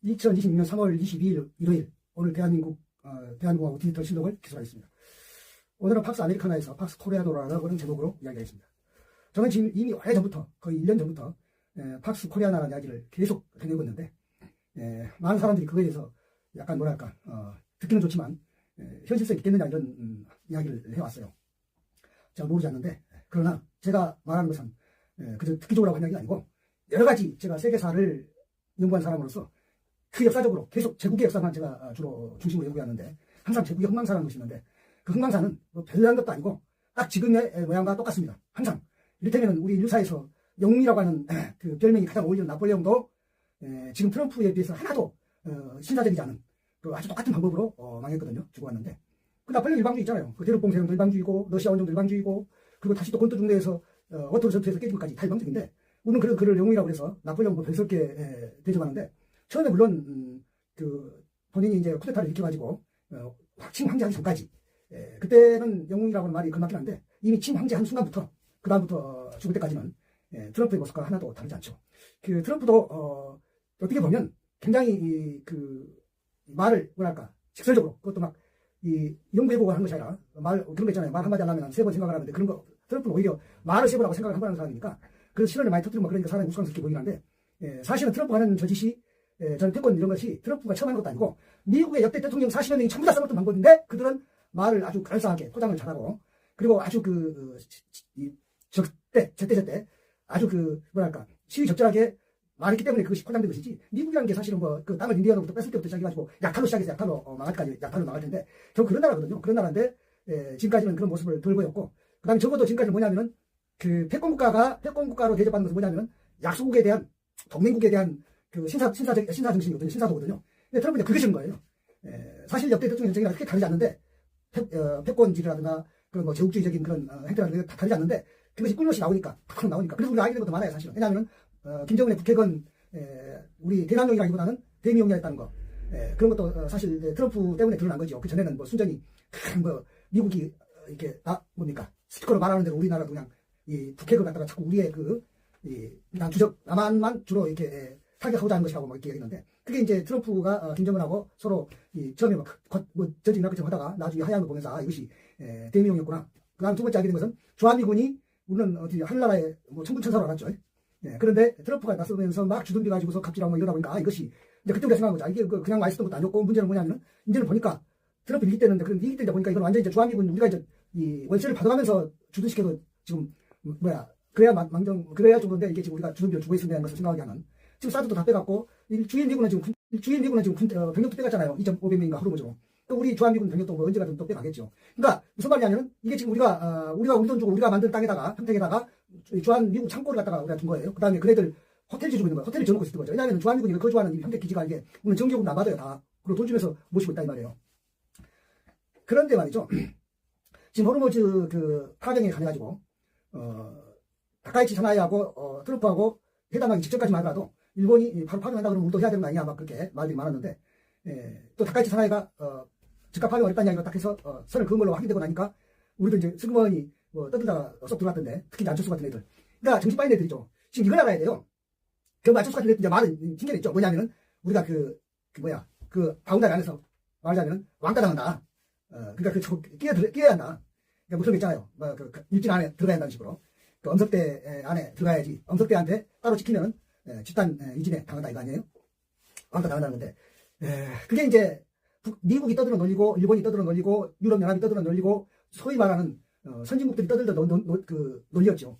2026년 3월 22일 일요일 오늘 대한민국하고 디지털 신동을 기술하겠습니다. 오늘은 팍스 아메리카나에서 팍스 코리아노라는 제목으로 이야기하겠습니다. 저는 지금 이미 오래전부터 거의 1년 전부터 팍스 코리아나라는 이야기를 계속 해내고 있는데 많은 사람들이 그거에 대해서 약간 뭐랄까 듣기는 좋지만 현실성이 있겠느냐 이런 이야기를 해왔어요. 제가 모르지 않는데 그러나 제가 말하는 것은 그저 듣기 좋으라고 한 이야기가 아니고 여러가지 제가 세계사를 연구한 사람으로서 그 역사적으로 계속 제국의 역사만 제가 주로 중심으로 연구하는데 항상 제국의 흥망사라는 것이 있는데 그 흥망사는 뭐 별난 것도 아니고 딱 지금의 모양과 똑같습니다. 항상 이를테면 우리 인류사에서 영웅이라고 하는 그 별명이 가장 어울리는 나폴레옹도 지금 트럼프에 비해서 하나도 신사적이지 않은 그 아주 똑같은 방법으로 망했거든요. 죽어왔는데 그 나폴레옹 일방주의 있잖아요. 그 대륙봉쇄론도 일방주의고 러시아 원정도 일방주의고 그리고 다시 또 권투 중대에서 워터루 전투에서 깨진 것까지 다 일방적인데 우리는 그를 영웅이라고 해서 나폴레옹 뭐 별스럽게 대접하는데 처음에 물론 그 본인이 이제 쿠데타를 일으켜가지고 친황제하기 전까지 그때는 영웅이라고는 말이 걸맞긴 한데 이미 친황제한 순간부터 그 다음부터 죽을 때까지는 트럼프의 모습과 하나도 다르지 않죠. 그 트럼프도 어떻게 보면 굉장히 그 말을 뭐랄까 직설적으로 그것도 막 이 연구해보고 하는 것이 아니라 말 그런 거 있잖아요. 말 한마디 하려면 3번 생각을 하는데 그런 거 트럼프는 오히려 말을 3번 하고 생각을 한 번 하는 사람이니까 그래서 실언을 많이 터뜨리고 그러니까 사람이 우스꽝스럽게 보이긴 한데 사실은 트럼프가 하는 저 짓이 저는 패권 이런 것이 트럼프가 처음 하는 것도 아니고 미국의 역대 대통령 40여 명이 전부 다 써봤던 방법인데 그들은 말을 아주 그럴싸하게 포장을 잘하고 그리고 아주 제때 아주 뭐랄까 시의적절하게 말했기 때문에 그것이 포장된 것이지 미국이라는 게 사실은 뭐 그 땅을 인디언으로부터 뺐을 때부터 시작해가지고 약탈로 시작해서 약탈로 망할까지 약탈로 나갈 텐데 저 그런 나라거든요. 그런 나라인데 지금까지는 그런 모습을 덜 보였고 그 다음에 적어도 지금까지 뭐냐면은 그 패권국가로 대접받는 것은 뭐냐면은 약소국에 대한 동맹국에 대한 그 신사 정신이거든요. 신사도거든요. 근데 트럼프는 그게 싫은 거예요. 사실 역대 대통령 정책이랑 크게 다르지 않는데 패권주의라든가 그런 뭐 제국주의적인 그런 행태라든가 다 다르지 않는데 그것이 꿀맛이 나오니까 그래서 우리가 알게 된 것도 많아요. 사실은. 왜냐하면 김정은의 북핵은 우리 대남용이라기보다는 대미용이었다는 거 그런 것도 사실 트럼프 때문에 드러난 거죠. 그 전에는 뭐 순전히 뭐 미국이 이렇게 뭡니까 스티커로 말하는 대로 우리나라도 그냥 이 북핵을 갖다가 자꾸 우리의 남한만 주로 이렇게 타격하고자 하는 것이라고 막 이렇게 얘기했는데 그게 이제 트럼프가 김정은하고 서로 처음에 저지 나그 좀 하다가 나중에 하얀 거 보면서 이것이 대미용이었구나. 그 다음 두 번째 알게 된 것은 주한미군이 우리는 하늘나라에 뭐 천군천사로 알았죠. 그런데 트럼프가 나서면서 막 주둔비 가지고서 갑질하고 뭐 이러다 보니까 이것이 이제 그때 우리가 생각한 거죠. 이게 그냥 와 있었던 것도 아니었고 문제는 뭐냐면은 이제는 보니까 트럼프 위기 때였는데 그런 위기 때 보니까 이건 완전히 이제 주한미군 우리가 이제 이 월세를 받아가면서 주둔시켜도 지금 그래야 정도인데 이게 지금 우리가 주둔비를 주고 있음이라는 것을 생각하게 하는 지금 사드도 다 빼갖고 주일 미군은 지금 병력도 빼갔잖아요. 2,500명인가 흐르고죠. 또 우리 주한미군 병력도 뭐 언제가든 또 빼가겠죠. 그러니까 무슨 말이냐면은 이게 지금 우리가 우리 돈 주고 우리가 만든 땅에다가 평택에다가 주한미군 창고를 갖다가 우리가 둔 거예요. 그 다음에 그네들 호텔 지주고 있는 거예요. 호텔을 지어놓고 있었던 거죠. 왜냐하면 주한미군이 거주하는 이 평택 기지가 이게 오늘 정규요금 안 받아요. 다. 그리고 돈 주면서 모시고 있다 이 말이에요. 그런데 말이죠. 지금 호르무즈 파병에 관해가지고 다카이치 사나이하고 트럼프하고 회담하기 직전까지만 하더라도 일본이 바로 파병한다 그러면 우리도 해야 되는 거 아니냐 막 그렇게 말들이 많았는데 또 다카이치 사나이가 즉각 파병을 했다는 이야기가 딱 해서 선을 그은 걸로 확인되고 나니까 우리도 이제 슬그머니 떠들다가 쏙 들어갔던데 특히 안철수 같은 애들 그러니까 정신 빠진 애들이죠. 지금 이걸 알아야 돼요. 그 안철수 같은 애들 이제 말은 튕겨냈 있죠. 뭐냐면은 우리가 바운다리 안에서 말하자면은 왕따 당한다. 그러니까 끼어야 한다. 그러니까 무슨 거 있잖아요. 일진 안에 들어가야 한다는 식으로. 그 엄석대 안에 들어가야지. 엄석대한테 따로 지키면은 집단 이진에 당한다 이거 아니에요? 왕따 당한다는 건데. 그게 이제 미국이 떠들어 놀리고 일본이 떠들어 놀리고 유럽연합이 떠들어 놀리고 소위 말하는 선진국들이 떠들던 논리였죠.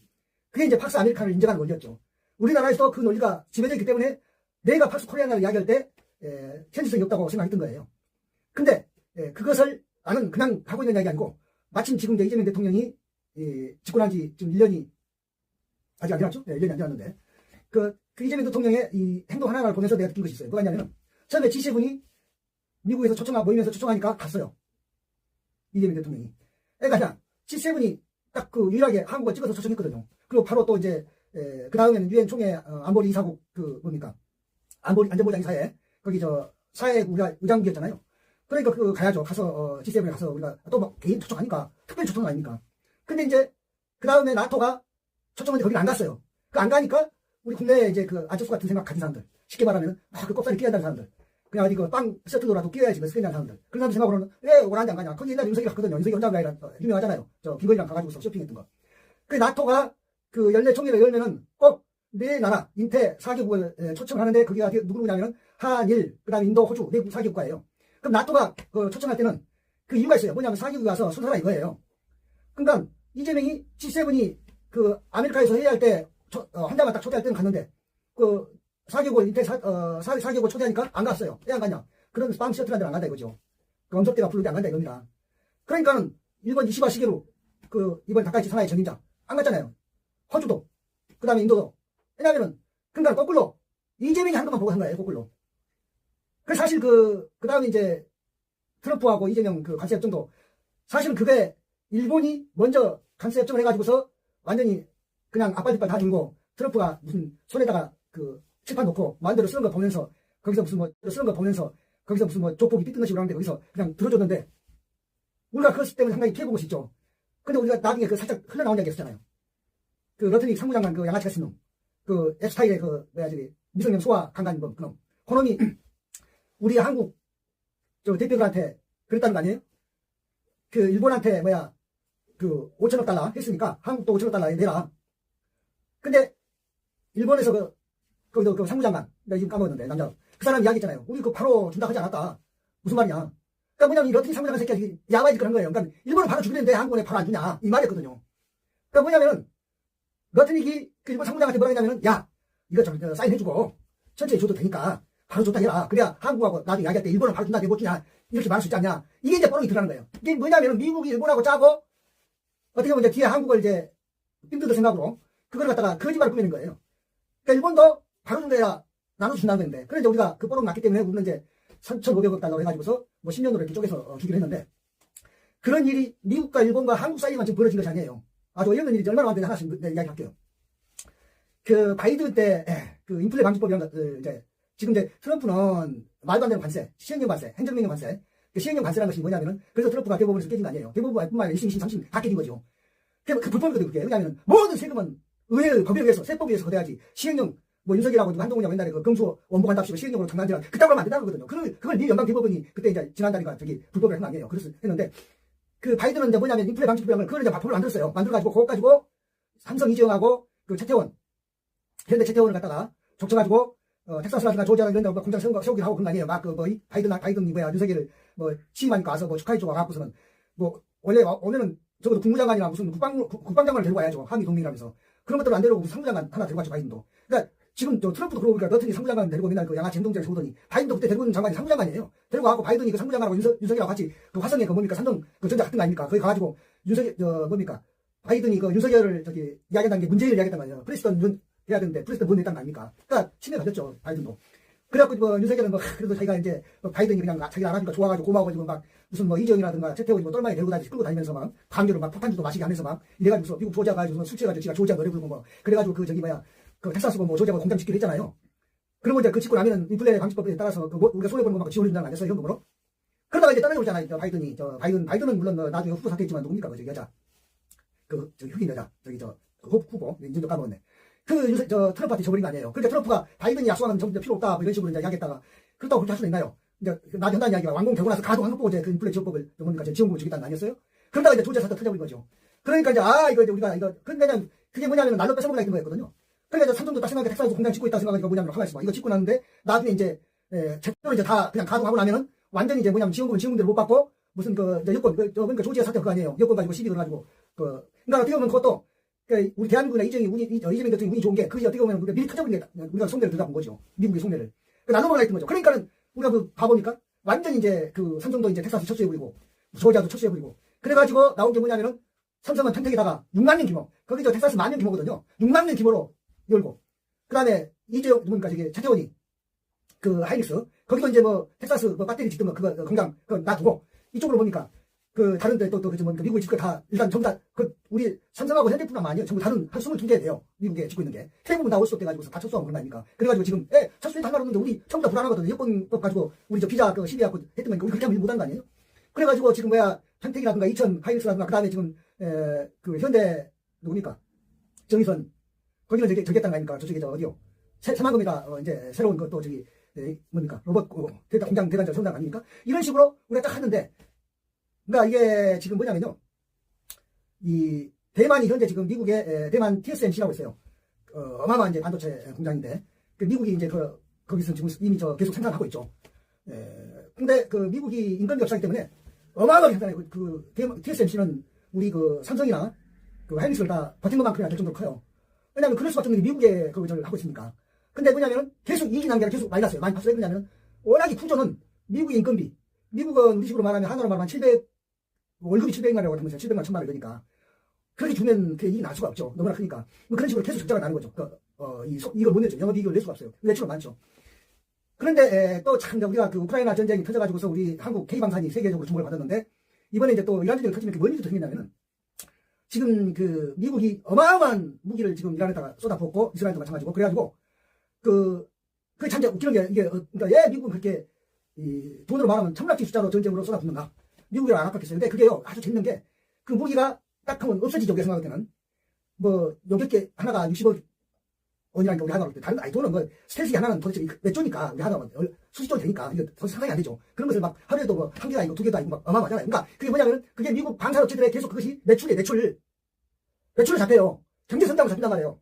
그게 이제 팍스 아메리카를 인정하는 논리였죠. 우리나라에서 그 논리가 지배되어 있기 때문에 내가 팍스 코리아나를 이야기할 때 현실성이 없다고 생각했던 거예요. 근데 그것을 나는 그냥 하고 있는 이야기 아니고 마침 지금 이제 이재명 대통령이 집권한 지 지금 1년이 아직 안 지났죠? 1년이 안 지났는데 그 이재명 대통령의 이 행동 하나하나를 보면서 내가 느낀 것이 있어요. 뭐가 있냐면 처음에 G7이 미국에서 모임에서 초청하니까 갔어요. 이재명 대통령이. 그러니까 G7이 딱 유일하게 한국을 찍어서 초청했거든요. 그리고 바로 또 이제 그 다음에는 유엔 총회 안보리 이사국 안전보장 이사회 거기 사회 우리가 의장국이었잖아요. 그러니까 가야죠. 가서 G7에 가서 우리가 또 막 개인 초청하니까 특별히 초청은 아닙니까? 근데 이제 그 다음에 나토가 초청했는데 거기를 안 갔어요. 안 가니까 우리 국내에 이제 안철수 같은 생각 가진 사람들 쉽게 말하면 그 꼽사리 끼어야 한다는 사람들. 그냥 어디 그 빵 셔틀로라도 끼어야지 그 스캔하는 사람들. 그런 사람들 생각으로는 왜 오란지 안 가냐. 거기 옛날에 윤석이가 갔거든요. 윤석이 혼자 가니라 유명하잖아요. 저 김건희랑 가가지고 쇼핑했던 거. 그 나토가 그 연례 총회를 열면은 꼭 네 나라 인태 4개국을 초청하는데 그게 누구냐면은 한일 그다음에 인도 호주 네 4개국가예요. 그럼 나토가 그 초청할 때는 그 이유가 있어요. 뭐냐면 4개국이 와서 순서라 이거예요. 그러니까 이재명이 G7이 그 아메리카에서 회의할 때 한자만 딱 초대할 때는 갔는데 그 4개국을 인태 4개국을 초대하니까 안 갔어요. 왜 안 갔냐? 그런 빵 셔틀한 데는 안 간다 이거죠. 그 엄석대가 부를 때 안 간다 이겁니다. 그러니까는 일본 이시바 시게루 그 이번 다카이치 사나이 전임장 안 갔잖아요. 호주도 그 다음에 인도도. 왜냐면은 그러니까 거꾸로 이재명이 한 것만 보고 한 거예요. 거꾸로. 그래서 사실 그 다음에 이제 트럼프하고 이재명 그 관세 협정도 사실은 그게 일본이 먼저 관세 협정을 해가지고서 완전히 그냥 앞발뒷발 다 들고 트럼프가 무슨 손에다가 그 칠판 놓고 마음대로 쓰는 거 보면서 거기서 무슨 뭐 조폭이 삐뚤는 식으로 하는데 거기서 그냥 들어줬는데 우리가 그것 때문에 상당히 피해본 것이 있죠. 근데 우리가 나중에 그 살짝 흘러나온 이야기 했었잖아요. 그 러트닉 상무장관 그 양아치 같은 놈. 그 F스타일의 그 뭐야 저기 미성년 소아 강간범 그놈. 그놈이 우리 한국 저 대표들한테 그랬다는 거 아니에요? 그 일본한테 뭐야 그 5천억 달러 했으니까 한국도 5천억 달러 내라. 근데 일본에서 거기도 그 상무장관 내가 지금 까먹었는데 남자 그 사람 이야기했잖아요. 우리 그 바로 준다 하지 않았다. 무슨 말이냐? 그러니까 뭐냐면 이 러트닉 상무장관 새끼가 야바이 짓거리 한 거예요. 그러니까 일본은 바로 주겠는데 한국에 바로 안 주냐 이 말이었거든요. 그러니까 뭐냐면은 러트닉이 그 일본 상무장한테 뭐라 했냐면은 야 이거 좀 사인해주고 천천히 줘도 되니까 바로 줬다 해라. 그래야 한국하고 나중에 이야기할 때 일본은 바로 준다 내 못 주냐 이렇게 말할 수 있지 않냐. 이게 이제 뻔히 들어가는 거예요. 이게 뭐냐면은 미국이 일본하고 짜고 어떻게 보면 이제 뒤에 한국을 이제 빈들들 생각으로 그걸 갖다가 거짓말을 꾸미는 거예요. 그러니까 일본도 바로 준대야 나눠 준다는 건데 그런데 우리가 그 뽀록 났기 때문에 우리는 이제 3,500억 달러 해가지고서 뭐 10년으로 이렇게 쪼개서 주기로 했는데 그런 일이 미국과 일본과 한국 사이에만 지금 벌어진 것이 아니에요. 아주 어이없는 일이 얼마나 많은지 하나씩 이야기할게요. 그 바이든 때 그 인플레 방지법이란 이제 지금 이제 트럼프는 말도 안 되는 관세, 시행령 관세, 행정명령 관세. 그 시행령 관세라는 것이 뭐냐면은 그래서 트럼프가 대법원에서 깨진 거 아니에요. 대법원뿐만 아니라 1심, 2심, 3심 다 깨진 거죠. 그 불법이거든요. 그게 왜냐하면 모든 세금은 의회의 법에 의해서 세법에 의해서 거둬야지 시행령 뭐 윤석열하고 한동훈이하고 옛날에 그 금수 원복한답시고 시행령으로 장난질하는 그따구로 하면 안 된다는 거거든요. 그걸 미 연방 대법원이 그때 이제 지난달인가 저기 불법을 한 거 아니에요. 그래서 했는데 그 바이든은 이제 뭐냐면 인플레 방지법을 그걸 이제 법을 만들었어요. 만들어가지고 그거 가지고 삼성 이재용하고 그 최태원 현대 최태원을 갖다가 족쳐가지고 텍사스라든가 조지아나 이런 데 공장 세우기로 하고 그런 거 아니에요. 막 그 뭐 바이든이 뭐야 윤석열을 뭐 취임하니까 와서 뭐 축하해주고 와갖고서는 뭐 원래 오면은 적어도 국무장관이나 무슨 국방장관을 데리고 와야죠. 한미 동맹이라면서 그런 것들을 안 데리고 상무장관 하나 데리고 왔죠 바이든도. 그러니까 지금 저 트럼프도 그러고 보니까 너트니 상무장관 데리고 맨날 그 양아치 행동장에 세우더니 바이든도 그때 데리고 있는 장관이 상무장관이에요. 데리고 와갖고 바이든이 그 상무장관하고 윤석열하고 같이 그 화성에 그 뭡니까 삼성 그 전자 같은 거 아닙니까? 거기 가가지고 윤석열 뭡니까? 바이든이 그 윤석열을 저기 이야기한다는 게 문재인을 이야기했단 말이에요. 프레스턴 해야 되는데 프레스턴 문 냈다는 거 아닙니까? 그러니까 침해 걸렸죠 바이든도. 그래갖고 뭐 윤석열은 뭐 그래도 자기가 이제 바이든이 그냥 자기가 알아주니까 좋아가지고 고마워가지고 막 무슨 뭐 이재용이라든가 최태원이 뭐 똘마니 데리고 다니면서 끌고 다니면서 막 강제로 막 폭탄주도 마시게 하면서 막 이래가지고 미국 조지아 가지고 술 취해가지고 지가 조지아 노래 부르고 뭐 그래가지고 그 저기 뭐야 그 텍사스 뭐 조지아 공장 짓기로 했잖아요. 그리고 이제 그 짓고 나면은 인플레 방지법에 따라서 그 우리가 손해보는 거 막 지원해준다는 거 아니었어요 현금으로? 그러다가 이제 떠나고 있잖아요 바이든이. 바이든은 물론 나중에 후보 사퇴했지만 누굽니까 그 저기 여자 저기 흑인 여자 저기 후보 인증도 까먹었네. 트럼프한테 줘버린 거 아니에요. 그러니까 트럼프가 바이든이 약속하는 정부 필요 없다 뭐 이런 식으로 이제 이야기했다가 그렇다고 그렇게 할 수는 있나요? 이제 나중에 한다는 이야기가 완공 되고 나서 가도 한국보고 그 인플레 지원법을 뭡니까 지원금을 주겠다는 거 아니었어요? 그러다가 이제 조지아 사태 터져버린 거죠. 그러니까 이제 이거 이제 우리가 그러니까 그게 뭐냐면 날로 뺏어먹으려 했던 거였거든요. 그러니까 이제 삼성도 딱 생각해 텍사스 공장 짓고 있다 생각하니까 뭐냐면 가만히 있어봐. 이거 짓고 났는데 나중에 이제 제대로 이제 다 그냥 가동하고 나면은 완전히 이제 뭐냐면 지원금을 못 받고 무슨 이제 여권 그러니까 조지아 사태 그거 아니에요. 여권 가지고 시비 걸어가지고 그러니까 어떻게 보면 그것도 그러니까 우리 대한민국이나 이재명 대통령이 운이 좋은 게 그게 어떻게 보면 우리가 미리 터져버린 게 우리가 속내를 들어본 거죠. 미국의 속내를. 나눠먹으려 했던 거죠. 그러니까는 우리가 그 봐보니까 완전히 이제 그 삼성도 이제 텍사스 철수해버리고 조지아도 철수해버리고 그래가지고 나온 게 뭐냐면은 삼성은 평택에다가 6만 명 규모 거기 텍사스 10,000명 규모거든요. 6만 명 규모로 열고 그 다음에 이재용 누구니까 저기 최태원이 그 하이닉스 거기도 이제 뭐 텍사스 뭐 배터리 짓던 거 그거 공장 그거 놔두고 이쪽으로 보니까 그 다른 데 또 뭡니까 미국이 짓고 다 일단 전부 다 우리 삼성하고 현대뿐만 아니에요. 전부 다른 한 22개 돼요. 미국에 짓고 있는 게 대부분 다 올스톱 돼가지고서 다 철수하고 그런 거 아닙니까? 그래가지고 지금 철수에 할 말 없는데 우리 전부 다 불안하거든요. 여권법 가지고 우리 저 비자 그 시비하고 했던 거니까 우리 그렇게 하면 일 못하는 거 아니에요? 그래가지고 지금 평택이라든가 이천 하이닉스라든가 그 다음에 지금 그 현대 누굽니까 정의선 거기는 저기 했단 거 아닙니까? 저쪽에 어디요? 새만금에다 이제 새로운 것도 저기 뭡니까 로봇 공장 대단자 성장 아닙니까? 이런 식으로 우리가 딱 하는데, 그러니까 이게 지금 뭐냐면요, 이 대만이 현재 지금 미국의 대만 TSMC라고 있어요. 어마어마한 이제 반도체 공장인데, 그 미국이 이제 거기서 지금 이미 계속 생산하고 있죠. 근데 그 미국이 인건비 없기 때문에 어마어마하게 생산해요. TSMC는 우리 그 삼성이나 그 하이닉스를 다 버틴 것만큼이나 될 정도로 커요. 왜냐면 그럴 수밖에 없는 게 미국에 그걸 하고 있으니까. 근데 뭐냐면은 계속 이익이 난 게 아니라 계속 많이 났어요. 많이 봤어요. 왜냐면 워낙에 구조는 미국의 인건비. 미국은 우리 식으로 말하면 한화로 말하면 월급이 700만 원이라고 하면서 700만 1000만 원 이러니까. 그렇게 주면 그 이익이 날 수가 없죠. 너무나 크니까. 뭐 그런 식으로 계속 적자가 나는 거죠. 이걸 못 내죠. 영업이익을 낼 수가 없어요. 매출은 많죠. 그런데 또 참 우리가 그 우크라이나 전쟁이 터져가지고서 우리 한국 K방산이 세계적으로 주목을 받았는데, 이번에 이제 또 이란 전쟁이 터지면 뭔 일이 더 생기냐면은, 지금 그 미국이 어마어마한 무기를 지금 이란에다가 쏟아붓고, 이스라엘도 마찬가지고, 그래가지고 그 참 웃기는 게 이게, 그러니까 미국은 그렇게 돈으로 말하면 천문학적 숫자로 전쟁으로 쏟아붓는가? 미국이 안 아깝겠어요. 근데 그게요, 아주 재밌는 게, 그 무기가 딱 하면 없어지죠. 우리가 생각할 때는. 뭐, 여객기 하나가 60억 원이라는 게 우리 하나 볼 때, 다른 거, 아니, 돈은 뭐, 스텔스기 하나는 도대체 몇 조니까, 우리 하나 수십 조 되니까, 이거 더 상당히 안 되죠. 그런 것을 막 하루에도 뭐, 한 개도 아니고 두 개도 아니고 막 어마어마하잖아요. 그러니까 그게 뭐냐면, 그게 미국 방산업체들의 계속 그것이 매출을 잡혀요. 경제 성장으로 잡힌단 말이에요.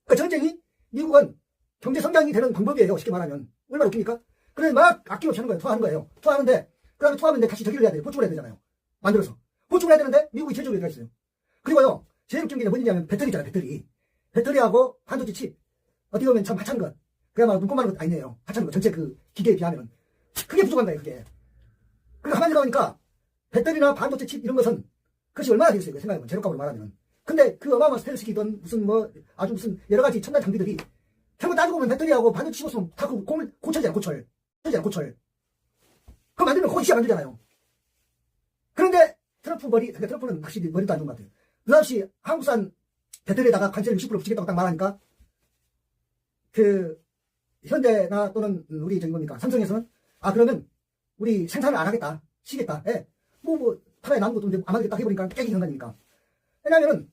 그러니까 전쟁이 미국은 경제 성장이 되는 방법이에요. 쉽게 말하면. 얼마나 웃깁니까? 그래서 막 아낌없이 하는 거예요. 투하하는 거예요. 투하하는데, 그 다음에 투하하면 다시 저기를 해야 돼요. 보충을 해야 되잖아요. 만들어서. 보충을 해야 되는데, 미국이 제조를 해야 있어요. 그리고요, 제일 웃긴 게 뭐냐면 배터리잖아요. 배터리하고 반도체 칩. 어떻게 보면 참 하찮은 것. 그야말로 눈꼽만한 것 아니네요. 하찮은 것. 전체 그 기계에 비하면. 그게 부족한 거예요, 그게. 그러니까 가만히 생각하니까, 배터리나 반도체 칩 이런 것은, 그것이 얼마나 되겠어요, 생각해보면. 재료값으로 말하면. 근데 그 어마어마한 스텔스기든 무슨 뭐, 아주 무슨 여러 가지 첨단 장비들이, 결국 따지고 보면 배터리하고 반도체 칩 없으면 다 그 고철이잖아, 고철. 그거 만들면 고치가 만들잖아요. 그런데 트럼프는 확실히 머리도 안 좋은 것 같아요. 느닷없이 한국산 배터리에다가 관세를 60% 붙이겠다고 딱 말하니까, 그, 현대나 또는 우리 삼성에서는, 그러면 우리 생산을 안 하겠다. 쉬겠다. 예. 팔아야 남은 것도 안 하겠다 해버리니까 깨기 현상이니까. 왜냐면은,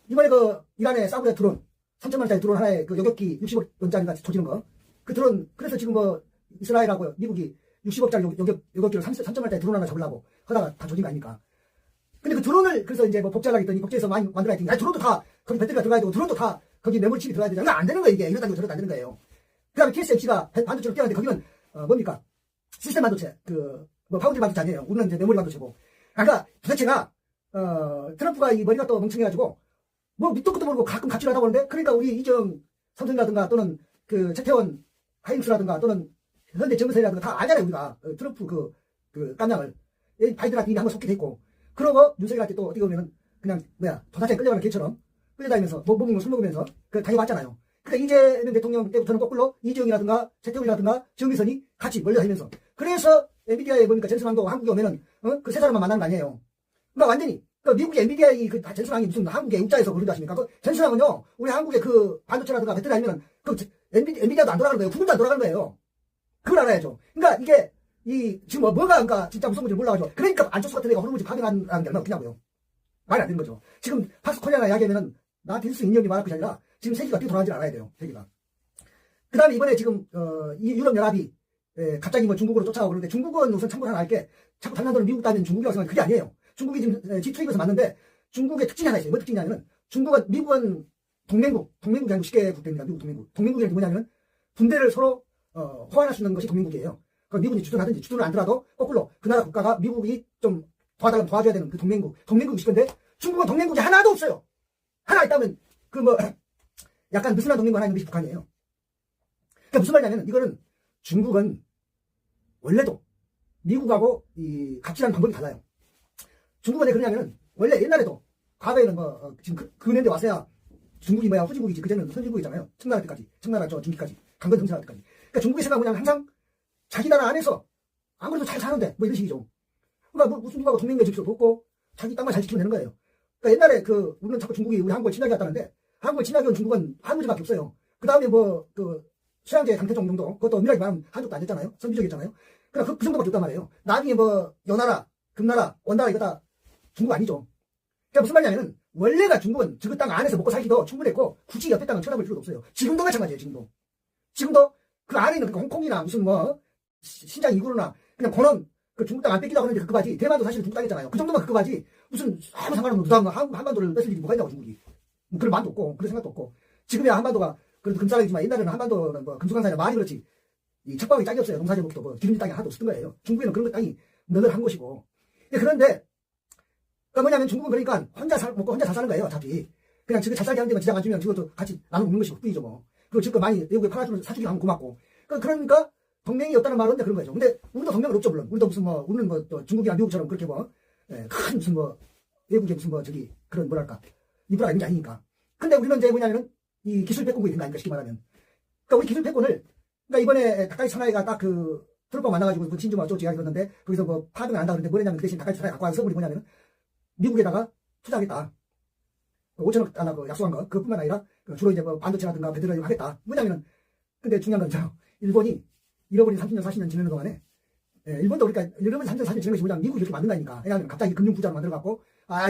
이번에 그, 이란의 사브레 드론, 3천만 원짜리 드론 하나에 그 여객기 60억 원짜리가 조지는 거. 그 드론, 그래서 지금 뭐, 이스라엘하고 미국이 60억짜리 여객기를 3천만 원짜리 드론 하나 잡으려고 하다가 다 조진 거 아닙니까? 근데 그 드론을, 그래서 이제 뭐 복제하려고 했더니 복제해서 많이 만들어야 했더니, 드론도 다, 거기 배터리가 들어가야 되고, 드론도 다, 거기 메모리 칩이 들어가야 되잖아. 이거 안 되는 거예요, 이게. 이러다 저러다 안 되는 거예요. 그 다음에 TSMC가 반도체로 뛰어났는데, 거기는, 뭡니까? 시스템 반도체, 파운드리 반도체 아니에요. 우리는 이제 메모리 반도체고. 그러니까, 도대체가, 트럼프가 이 머리가 또 멍청해가지고, 뭐 밑도 끝도 모르고 가끔 갑질을 하다고 하는데, 그러니까 우리 이정 삼성이라든가, 또는 그 최태원 하이닉스라든가, 또는 현대 정세라든가 다 알잖아요, 우리가. 트럼프 깜냥을. 바이든한테 이미 한번 속게 됐고. 그러고 윤석열한테 또 어떻게 보면은 그냥 도사장에 끌려가는 개처럼 끌려다니면서 술 먹으면서 당해봤잖아요. 그러니까 이재명 대통령 때부터는 거꾸로 이재용이라든가 최태원이라든가 정기선이 같이 몰려다니면서, 그래서 엔비디아의 젠슨왕도 한국에 오면은 그 세 사람만 만나는 거 아니에요. 그러니까 완전히 미국의 엔비디아의 젠슨왕이 무슨 한국의 우자에서 그런다 하십니까? 그 젠슨왕은요, 우리 한국의 그 반도체라든가 배터리 아니면은 엔비디아도 안 돌아가는 거예요. 구글도 안 돌아가는 거예요. 그걸 알아야죠. 그러니까 이게 지금 뭐가, 그러니까, 진짜 무슨 건지 몰라가지고. 그러니까, 안철수 같은 애가 호르무지 파병하는 게 얼마나 웃기냐고요. 말이 안 되는 거죠. 지금, 팍스코리아나 이야기하면은, 나한테 일수 인연이 말할 것이 아니라, 지금 세계가 어떻게 돌아가는지 알아야 돼요, 세계가. 그 다음에 이번에 지금, 이 유럽연합이, 갑자기 뭐 중국으로 쫓아가고 그러는데, 중국은 우선 참고로 하나 할게, 자꾸 장난으로 미국 따면 중국이라고 생각하면 그게 아니에요. 중국이 지금 G2에서 맞는데, 중국의 특징이 하나 있어요. 뭐 특징이냐면은, 미국은 동맹국이 아니고 10개국 됩니다, 미국 동맹국. 동맹국이 뭐냐면은, 군대를 서로, 호환할 수 있는 것이 동맹국이에요. 미국이 주둔하든지 주둔을 안 하더라도 거꾸로 그 나라 국가가 미국이 좀 도와달라면 도와줘야 되는 그 동맹국이 있을 건데, 중국은 동맹국이 하나도 없어요. 하나 있다면 약간 느슨한 동맹국 하나 있는 것이 북한이에요. 그러니까 무슨 말이냐면, 이거는 중국은 원래도 미국하고 이 갑질하는 방법이 달라요. 중국은 왜 그러냐면은, 원래 옛날에도 과거에는 지금 근현대 와서야 중국이 후진국이지, 그전에는 선진국이잖아요. 청나라 때까지, 중기까지, 강건 정신할 때까지. 그러니까 중국의 생각은 뭐냐면 항상 자기 나라 안에서 아무래도 잘 사는데 뭐 이런 식이죠. 그러니까 무슨 누구하고 동맹 맺을 필요도 없고 자기 땅만 잘 지키면 되는 거예요. 그러니까 옛날에 우리는 자꾸 중국이 우리 한국을 침략해 왔다는데, 한국을 침략해 온 중국은 한국밖에 없어요. 그 다음에 수양제 강태종 정도, 그것도 엄밀하게 말하면 한족도 안 됐잖아요. 선비족이었잖아요. 그러니까 그 정도밖에 없단 말이에요. 나중에 연나라, 금나라, 원나라 이거 다 중국 아니죠. 그러니까 무슨 말이냐면은 원래가 중국은 그 땅 안에서 먹고 살기도 충분했고 굳이 옆에 땅을 쳐다볼 필요도 없어요. 지금도 마찬가지예요. 지금도 그 안에 있는 홍콩이나 무슨 뭐 신장 이구르나 그냥 권원 그 중국 땅 안 뺏기려고 하는데 급급하지. 대만도 사실 중국 땅이잖아요. 그 정도만 급급하지. 무슨 아무 상관없는 누가 한반도를 뺏을 일이 뭐가 있냐고 중국이. 뭐 그런 마음도 없고 그런 생각도 없고. 지금이야 한반도가 그래도 금싸라기지만 옛날에는 한반도는 뭐 금수강산이나 말이 그렇지. 이 척박이 짝이 없어요. 농사지역도 뭐 기름진 땅이 하나도 없었던 거예요. 중국에는 그런 땅이 널널한 곳이고. 그런데 그러니까 뭐냐면 중국은 그러니까 혼자 먹고 혼자 잘 사는 거예요. 어차피. 그냥 지금 잘 살게 하는 데만 지장 안 주면 그것도 같이 나눠 먹는 것이 뿐이죠 뭐. 그리고 지금 많이 외국에 팔아주는 사주기도 하면 고맙고. 그러니까 동맹이 없다는 말은 그런 거죠. 근데 우리도 동맹은 없죠 물론. 우리도 무슨 뭐 우리는 뭐 또 중국이나 미국처럼 그렇게 뭐 큰 무슨 뭐 외국의 무슨 뭐 저기 그런 뭐랄까 인프라가 있는 게 아니니까. 근데 우리는 이제 뭐냐면은 이 기술 패권국이 된 거 아닙니까 쉽게 말하면. 그러니까 우리 기술 패권을 그러니까 이번에 다카이 사나이가 딱 그 트럼프 만나가지고 그 친주 어쩌고 이야기 했는데 거기서 뭐 파병을 안 한다 그러는데 뭐냐면 그 대신 다카이 사나이 갖고 와서 선물이 뭐냐면은 미국에다가 투자하겠다. 5천억 달러 그 약속한 거 그뿐만 아니라 주로 이제 뭐 반도체라든가 배터리 하겠다. 뭐냐면은 근데 중요한 건 일본이 잃어버린 30년 40년 지내는 동안에 일본도 그러니까 잃어버린 30년 40년 지내는 것이 뭐냐면 미국이 이렇게 만든다니까. 왜냐하면 갑자기 금융부자로 만들어갖고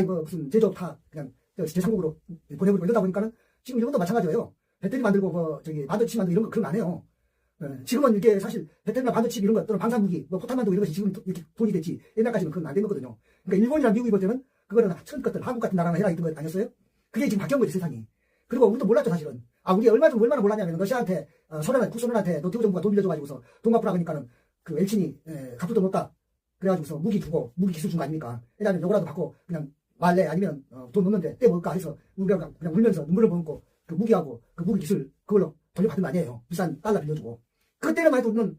이거 무슨 제조업 다 그냥 제3국으로 보내버리고 이러다 보니까는 지금 일본도 마찬가지예요. 배터리 만들고 뭐 저기 반도체 만들고 이런 거 그런 거 안 해요. 지금은 이게 사실 배터리나 반도체 이런 것 또는 방산무기 뭐 포탄 만들고 이런 것이 지금 이렇게 돈이 됐지 옛날까지는 그건 안 된 거거든요. 그러니까 일본이나 미국이 볼 때는 그거는 처음 것들 한국 같은 나라나 해라 이런 거 아니었어요? 그게 지금 바뀐 거지 세상이. 그리고 우리도 몰랐죠 사실은. 우리 얼마나 몰랐냐면 러시아한테 국소련한테 노태우 정부가 돈 빌려줘가지고서 돈 갚으라 그러니까는 그 엘친이 갚을 돈 없다 그래가지고서 무기 주고 무기 기술 준 거 아닙니까? 왜냐하면 요거라도 받고 그냥 말래 아니면 돈 넣는데 떼 먹을까 해서 우리가 그냥 울면서 눈물을 머금고 그 무기하고 그 무기 기술 그걸로 돌려받은 거 아니에요. 비싼 달러 빌려주고. 그때만 해도 우리는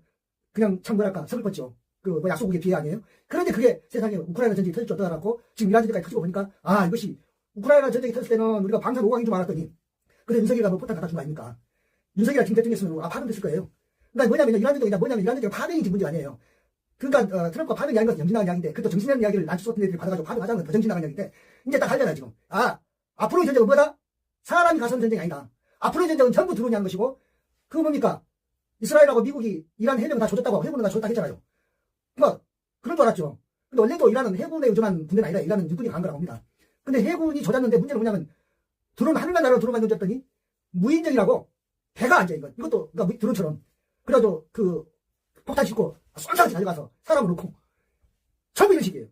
그냥 참 뭐랄까 서글펐죠. 그 뭐 약소국의 피해 아니에요? 그런데 그게 세상에 우크라이나 전쟁이 터질 줄 어떠하고 지금 이란 전쟁까지 터지고 보니까 이것이 우크라이나 전쟁이 터질 때는 우리가 방산 5강인 줄 알았더니 그래 윤석열이가 뭐 포탄 갖다 준 거 아닙니까? 윤석열이가 지금 대통령이었으면 파병됐을 거예요. 그러니까 뭐냐면 이란 전쟁이냐 뭐냐면 이란 전쟁은 파병이 지금 문제 아니에요. 그러니까 트럼프가 파병이 아닌 것은 정신나간 이야기인데 그것도 정신나간 이야기를 난치 쏟은 애들이 받아가지고 파병하자는 건 더 정신나간 이야기인데 이제 딱 하잖아요 지금. 앞으로의 전쟁은 뭐다? 사람이 가서는 전쟁이 아니다. 앞으로의 전쟁은 전부 드론이 하는 것이고 그거 뭡니까? 이스라엘하고 미국이 이란 해병 다 조졌다고 해군은 다 조졌다 했잖아요. 그러니까 그런 줄 알았죠. 근데 원래도 이란은 해군에 의존한 군대는 아니라 이란은 육군이 강한 거라고 합니다. 근데 해군이 조졌는데 문제는 뭐냐면 드론 하늘만 날아로 드론만 던졌더니 무인정이라고 배가 앉아 이건 이것도 그러니까 드론처럼 그래가지고 그 폭탄 싣고 쏜사같이 달려가서 사람을 놓고 전부 이런 식이에요.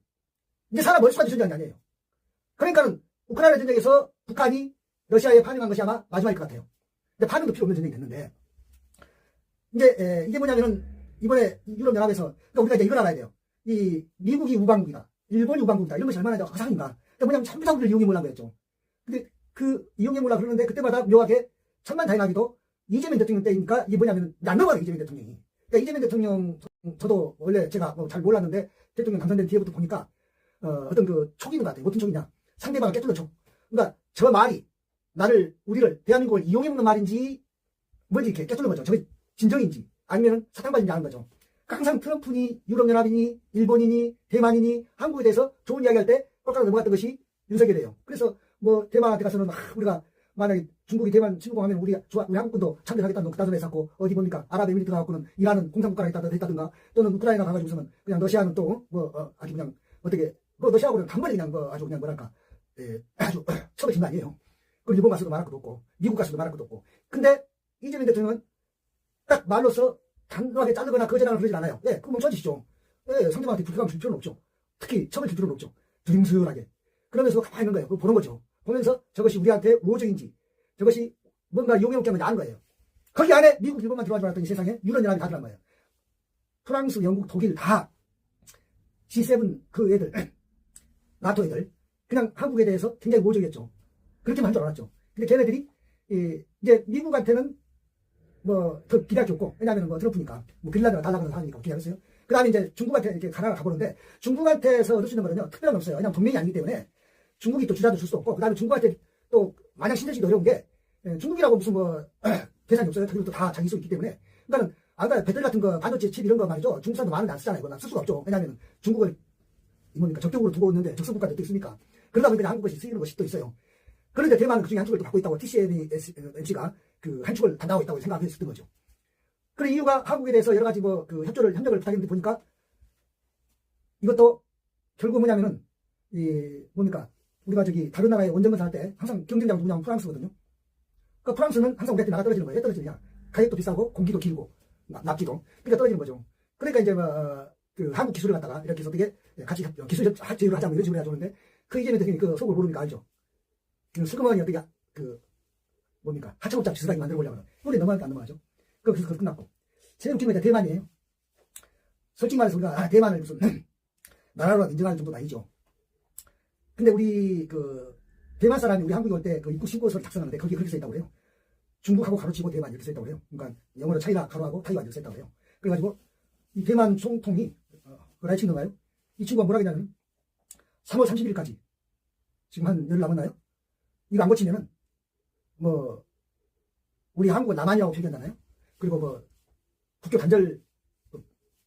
이제 사람 멀수까지 전쟁이 아니에요. 그러니까는 우크라이나 전쟁에서 북한이 러시아에 파병한 것이 아마 마지막일 것 같아요. 근데 파병도 필요 없는 전쟁이 됐는데 이제 이게 뭐냐면은 이번에 유럽연합에서 그러니까 우리가 이제 이걸 알아야 돼요. 이 미국이 우방국이다, 일본이 우방국이다 이런 것이 얼마나 가상인가. 그러니까 뭐냐면 전부 다 우리를 이용해 몰라고 했죠. 근데 그 이용해 몰라 그러는데 그때마다 묘하게 천만다행하게도 이재명 대통령 때니까 이게 뭐냐면 안 넘어가요 이재명 대통령이. 그러니까 이재명 대통령 저도 원래 제가 뭐 잘 몰랐는데 대통령 당선된 뒤에부터 보니까 어떤 그 촉이 있는 것 같아요. 어떤 촉이냐? 상대방을 깨뚫는 촉. 그러니까 저 말이 우리를 대한민국을 이용해 먹는 말인지 뭔지 이렇게 깨뚫는 거죠. 저게 진정인지 아니면 사탕받인지 아는 거죠. 항상 트럼프니 유럽연합이니 일본이니 대만이니 한국에 대해서 좋은 이야기할 때 꼴깍 넘어갔던 것이 윤석열이에요. 그래서 뭐 대만한테 가서는 우리가 만약에 중국이 대만 침공하면 우리 한국군도 참전하겠다는 그따위로 했었고 어디 보니까 아랍에미리트 가갖고는 이란은 공산국가라 했다든가 또는 우크라이나 가가지고서는 그냥 러시아는 또 뭐 아주 그냥 어떻게 그 러시아하고는 단번에 그냥 뭐 아주 그냥 뭐랄까 아주 처벌진 거 아니에요. 그리고 일본 가서도 말할 것도 없고 미국 가서도 말할 것도 없고. 근데 이재명 대통령은 딱 말로서 단호하게 자르거나 거절하거나 그러질 않아요. 그거 멈춰주시죠. 상대방한테 불쾌감 줄 필요는 없죠. 특히 처벌 줄 필요는 없죠. 두림스하게. 그러면서 가만히 있는 거예요. 그걸 보는 거죠. 보면서 저것이 우리한테 우호적인지 저것이 뭔가 이용해먹게 하는지 아는 거예요. 거기 안에 미국, 일본만 들어가지 말았더니 세상에 유럽연합이 다 들어간 거예요. 프랑스, 영국, 독일 다 G7 그 애들 나토 애들 그냥 한국에 대해서 굉장히 우호적이었죠. 그렇게만 한 줄 알았죠. 근데 걔네들이 이제 미국한테는 뭐 더 기대할 게 없고 왜냐하면 뭐 트럼프니까 뭐 빌라드가 달라고 하니까 기대하겠어요. 그 다음에 이제 중국한테 이렇게 가보는데 중국한테서 얻을 수 있는 거는요 특별한 게 없어요. 왜냐하면 동맹이 아니기 때문에 중국이 또 주자도 줄 수 없고 그 다음에 중국한테 또 마냥 신뢰지기도 어려운 게 중국이라고 무슨 뭐 계산이 없어요. 그리고 또 다 자기 수 있기 때문에 그러니까는 아까 배터리 같은 거 반도체 칩 이런 거 말이죠. 중국 사람도 많은데 안 쓰잖아요. 이거 쓸 수가 없죠. 왜냐하면 중국을 뭡니까 적격으로 두고 있는데 적성국가도 있습니까? 그러다 보니까 한국 것이 쓰이는 것이 또 있어요. 그런데 대만은 그중에 한 축을 또 갖고 있다고 TSMC가 그 한 축을 담당하고 있다고 생각했었던 거죠. 그 이유가 한국에 대해서 여러 가지 뭐 그 협력을 부탁했는데 보니까 이것도 결국 뭐냐면은 뭡니까 우리가 저기 다른 나라에 원정건 살 때 항상 경쟁자가 누구냐면 프랑스거든요. 그러니까 프랑스는 항상 우리한테 나가 떨어지는 거예요. 왜 떨어지냐? 가격도 비싸고 공기도 길고 납기도 그러니까 떨어지는 거죠. 그러니까 이제 그 한국 기술을 갖다가 이렇게 해서 어떻게 같이 기술 제휴를 하자면 이런 식으로 해야 되는데 그 이전에 대통령이 그 속을 모르니까 알죠. 슬그머니 어떻게 뭡니까 하청업자 비슷하게 만들어 보려고 하는 우리 넘어가니까 안 넘어가죠. 그래서 그거 끝났고 제일 웃긴 건 대만이에요. 솔직히 말해서 우리가 대만을 무슨 나라로 인정하는 정도는 아니죠. 근데 우리 대만 사람이 우리 한국에 올 때 그 입국 신고서를 작성하는데 거기에 그렇게 써있다고 그래요. 중국하고 가로치고 대만 이렇게 써있다고 그래요. 그러니까 영어로 차이나 가로하고 타이완 이렇게 써있다고 그래요. 그래가지고 이 대만 총통이 라이칭인가요? 이 친구가 뭐라 그러냐면 3월 30일까지 지금 한 열흘 남았나요? 이거 안 고치면은 우리 한국은 남한이라고 표기한다나요? 그리고 국교 단절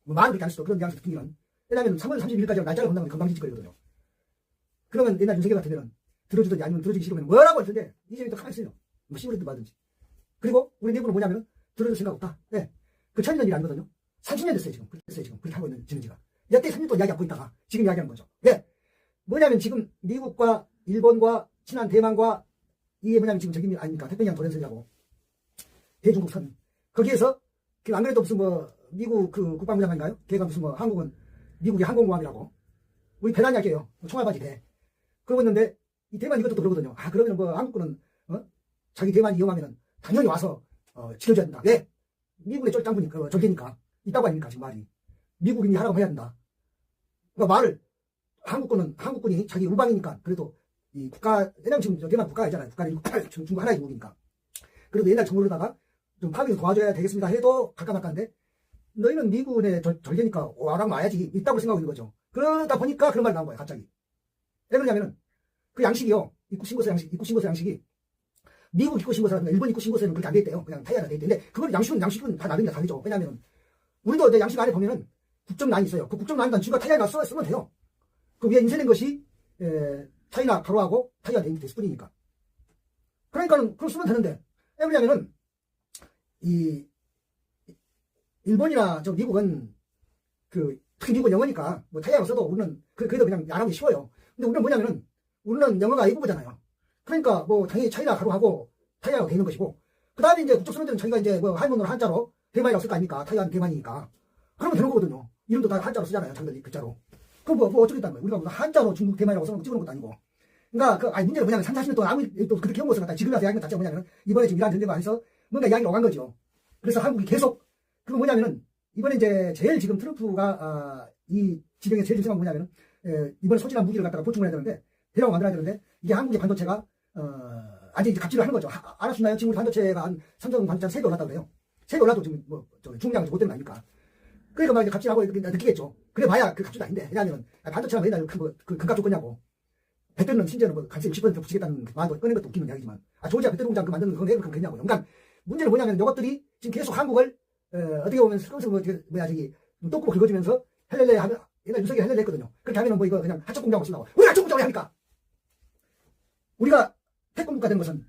말은 그렇게 할 수도 그런 뉘앙스 풍기는 왜냐하면 3월 30일까지 날짜를 본다면 건강지직거리거든요. 그러면 옛날 윤석열 같으면 들어주든지 아니면 들어주기 싫으면 뭐라고 할 텐데 이제는 또 가만히 있어요. 씹으려든 말든지. 그리고 우리 내부는 뭐냐면 들어줄 생각 없다. 네. 그 1000년 일이 아니거든요. 30년 됐어요 지금. 그렇게 하고 있는 지는지가. 여태 3년 동안 이야기하고 있다가 지금 이야기하는 거죠. 네. 뭐냐면 지금 미국과 일본과 친한 대만과 이게 뭐냐면 지금 저기 아닙니까 태평양 도len설이라고 대중국 선 거기에서 안 그래도 무슨 미국 국방부장관인가요? 걔가 무슨 한국은 미국의 항공모함이라고 우리 배란 이야기예요. 총알바지 배. 그러고 있는데 이 대만 이것도 그러거든요. 그러면 한국군은 자기 대만이 위험하면 당연히 와서 지켜줘야 된다. 왜? 미국의 쫄짱구니까 절대니까 있다고 아닙니까 지금 말이. 미국인이 하라고 해야 된다. 그러니까 말을 한국군이 자기 우방이니까 그래도 이 국가 왜냐면 지금 대만 국가가 있잖아요. 국가는 중국 하나의 국이니까. 그래도 옛날 정부로다가 좀 파기해서 도와줘야 되겠습니다 해도 가까마까한데 너희는 미국의 절개니까 와라고 와야지 있다고 생각하고 있는 거죠. 그러다 보니까 그런 말이 나온 거예요 갑자기. 왜 그러냐면은 그 양식이요 입국신고서 양식이 미국 입국신고서라든가 일본 입국신고서는 그렇게 안 돼 있대요. 그냥 타이어가 돼 있대. 근데 그걸 양식은 다 나름대로 다르죠. 왜냐면은 우리도 내 양식 안에 보면은 국정란이 있어요. 그 국정란에다 지가 타이어나 쓰면 돼요. 그 위에 인쇄된 것이 차이나 가로하고 타이어 돼 있을 뿐이니까. 그러니까는 그걸 쓰면 되는데 왜 그러냐면은 이 일본이나 미국은 특히 미국은 영어니까 타이어로 써도 우리는 그래도 그냥 말하기 쉬워요. 근데 우리는 뭐냐면은 우리는 영어가 외국어잖아요. 그러니까 당연히 차이나 가로하고 타이어가 되는 것이고 그 다음에 이제 국적 쓰는 데는 자기가 이제 한문으로 한자로 대만이라고 쓸 거 아닙니까? 타이완 대만이니까. 그러면 되는 거거든요. 이름도 다 한자로 쓰잖아요. 자기들이 글자로. 그럼 어쩌겠다는 거예요. 우리가 한자로 중국 대만이라고 써놓고 찍어놓은 것도 아니고. 그러니까 문제는 뭐냐면 3, 40년 동안 아무리 또 그렇게 해온 것을 갖다 지금 와서 이야기하는 자체가 뭐냐면 이번에 지금 이란 전쟁 안에서 뭔가 이야기가 오간 거죠. 그래서 한국이 계속 그건 뭐냐면은 이번에 이제 제일 지금 트럼프가 이 지경에 제일 중요한 건 뭐냐면은 이번에 소진한 무기를 갖다가 보충을 해야 되는데 대량으로 만들어야 되는데 이게 한국의 반도체가 아직 이제 갑질을 하는 거죠. 알았나요? 지금 우리 반도체가 한 삼성 반도체 3배 올랐다고 그래요. 3배 올라도 지금 중량을 못 되는 거 아닙니까? 그러니까 막 이제 갑질하고 느끼겠죠. 그래 봐야 그 갑질도 아닌데. 왜냐하면 반도체가 맨날 금값 줬겠냐고. 배터리는 심지어는 간세 60% 붙이겠다는 마음도 꺼낸 것도 웃기는 이야기지만 조지아 배터리 공장 만드는 그건 왜 그렇게 그랬냐고요. 그러니까 문제는 뭐냐면 이것들이 지금 계속 한국을 어떻게 보면 슬금슬금 똥구멍 긁어주면서 헬렐레 하면 옛날 윤석열이 헬렐레 했거든요. 그렇게 하면은 이거 그냥 하청 공장으로 쓰려고. 왜 하청 공장을 합니까? 우리가 패권국가 된 것은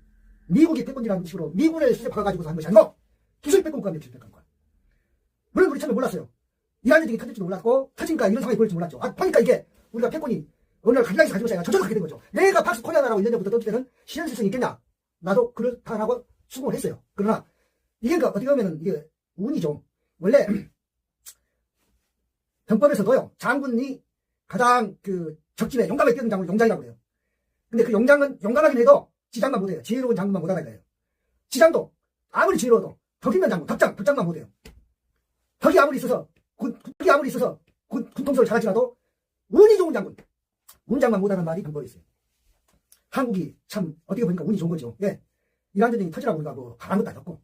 미국이 패권이라는 식으로 미군을 수집해가지고서 한 것이 아니고 기술 패권국가입니다. 기술 패권국가. 물론 우리 처음에 몰랐어요. 이란 전쟁이 터질지도 몰랐고 터진가 이런 상황이 벌어질지 몰랐죠. 보니까 이게 우리가 패권이 어느 날 갑자기 가지고 있어야 저절로 가게 된 거죠. 내가 박스 코리아나라고 1년 전부터 떴을 때는 실현실성이 있겠냐? 나도 그렇다라고 수긍을 했어요. 그러나 이게 그러니까 어떻게 보면은 이게 운이죠. 원래 병법에서도요 장군이 가장 적진에 용감하게 뛰는 장군을 용장이라고 해요. 근데 그 용장은 용감하긴 해도 지장만 못해요. 지혜로운 장군만 못하다 이거예요. 지장도 아무리 지혜로워도 덕 있는 장군 덕장만 못해요. 덕이 아무리 있어서 군통수를 잘하지라도 운이 좋은 장군 운장만 못하는 말이 병법이 있어요. 한국이 참 어떻게 보니까 운이 좋은 거죠. 예. 이란 전쟁이 터지라고 우리가 바란 것도 아니었고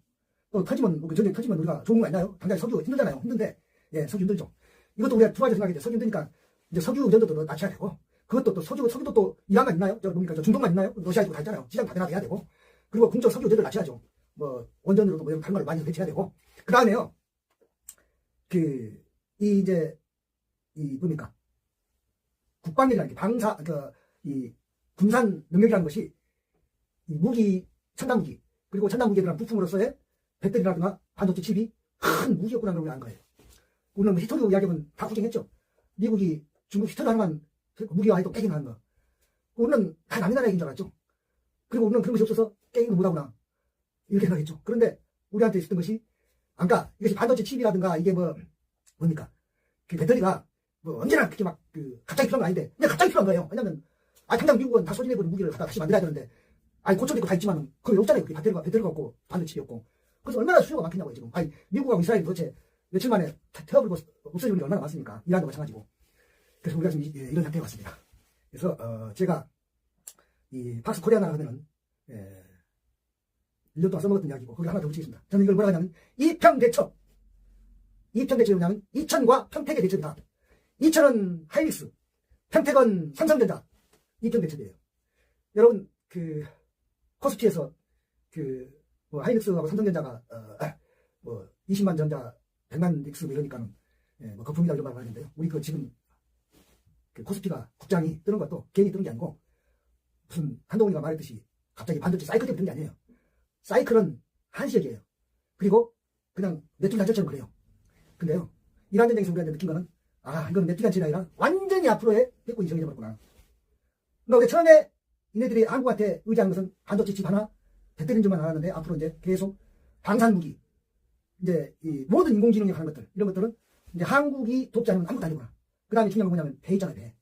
또 터지면 전쟁이 터지면 우리가 좋은 거 아니나요? 당장 석유 힘들잖아요. 힘든데 예 석유 힘들죠. 이것도 우리가 두 가지 생각이죠. 석유 힘드니까 이제 석유 의존도도 낮춰야 되고 그것도 또 석유도 또 이란만 있나요? 뭡니까 중동만 있나요? 러시아 있고 다 있잖아요. 시장 다변화돼야 되고 그리고 공적 석유 의존도를 낮춰야죠. 원전으로도 다른 걸 많이 배치해야 되고 그 다음에요. 뭡니까 국방력이라는 게 이 군산 능력이라는 것이 이 무기 첨단 무기 그리고 첨단 무기에 들어간 부품으로서의 배터리라든가 반도체 칩이 큰 무기였구나 그런 걸 안 거예요. 우리는 히토류 이야기하면 다 구경했죠. 미국이 중국 히토류 하나만 무기와 해도 깨긴 하는 거. 우리는 다 남의 나라 얘기인 줄 알았죠. 그리고 우리는 그런 것이 없어서 게임도 못하구나. 이렇게 생각했죠. 그런데 우리한테 있었던 것이, 아까 이것이 반도체 칩이라든가 이게 뭡니까? 그 배터리가 언제나 그렇게 갑자기 필요한 거 아닌데, 그냥 갑자기 필요한 거예요. 왜냐면, 당장 미국은 다 소진해버린 무기를 갖다 다시 만들어야 되는데, 고쳐도 있고 다 있지만, 그거 없잖아요. 그 배터리가 없고, 반도체 칩이 없고. 그래서 얼마나 수요가 많겠냐고요, 지금. 미국하고 이스라엘이 도대체 며칠 만에 태워버리고 없어질 일이 얼마나 많습니까? 이란도 마찬가지고. 그래서 우리가 지금 이런 상태에 왔습니다. 그래서, 제가, 이 팍스 코리아나 하면은, 1년 동안 써먹었던 이야기고, 거기 하나 더 붙이겠습니다. 저는 이걸 뭐라고 하냐면, 이평대첩. 이평대첩이 뭐냐면, 이천과 평택의 대첩이다. 이천은 하이닉스, 평택은 삼성전자. 이평대첩이에요. 여러분, 코스피에서, 하이닉스하고 삼성전자가, 20만 전자, 100만 닉스 이러니까는, 거품이다 이런 말을 하는데요. 우리 지금, 코스피가 국장이 뜨는 것도 괜히 뜨는 게 아니고, 무슨 한동훈이가 말했듯이 갑자기 반도체 사이클 때문에 뜨는 게 아니에요. 사이클은 한시적이에요. 그리고 그냥 메뚜기 단체처럼 그래요. 근데요, 이란 전쟁에서 우리가 느낀 거는, 이거는 메뚜기 단체가 아니라 완전히 앞으로의 백분이 정해져버렸구나. 그러니까 우리가 처음에 이네들이 한국한테 의지한 것은 반도체 칩 하나, 배터리인 줄만 알았는데, 앞으로 이제 계속 방산무기, 이제 이 모든 인공지능력 하는 것들, 이런 것들은 이제 한국이 돕지 않으면 아무것도 아니구나. 그 다음에 중요한 건 뭐냐면 배 있잖아요, 배.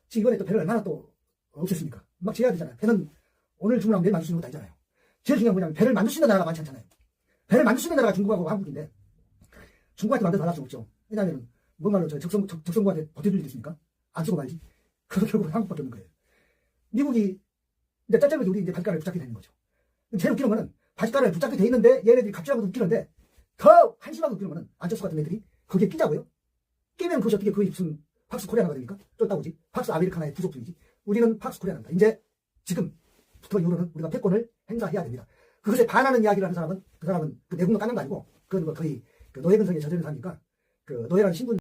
지금 이번에 또 배를 얼마나 또 없앴습니까? 막 지어야 되잖아요. 배는 오늘 주문하면 내일 만들 수 있는 것도 아니잖아요. 제일 중요한 건 뭐냐면 배를 만들 수 있는 나라가 많지 않잖아요. 배를 만들 수 있는 나라가 중국하고 한국인데, 중국한테 만들어 달할 수 없죠. 왜냐하면 뭔가로 적성구한테 버텨줄 일 있습니까? 안 쓰고 말지. 그래서 결국 한국밖에 없는 거예요. 미국이 이제 짤짤하게 우리 이제 바지가라를 붙잡게 되는 거죠. 제일 웃기는 거는 바지가라를 붙잡게 돼 있는데 얘네들이 갑질하고도 웃기는데, 더 한심하게 웃기는 거는 안철수 같은 애들이 거기에 끼자고요. 끼면 그것이 어떻게 그게 무슨 팍스 코리아나가 됩니까? 쫓다오지. 팍스 아메리카나의 부속품이지. 우리는 팍스 코리아나입니다. 이제 지금부터 이후로는 우리가 패권을 행사해야 됩니다. 그것에 반하는 이야기를 하는 사람은 그 사람은 그 내국노 까는 거 아니고, 그건 거의 노예 근성에 젖은 사람이니까, 노예라는 신분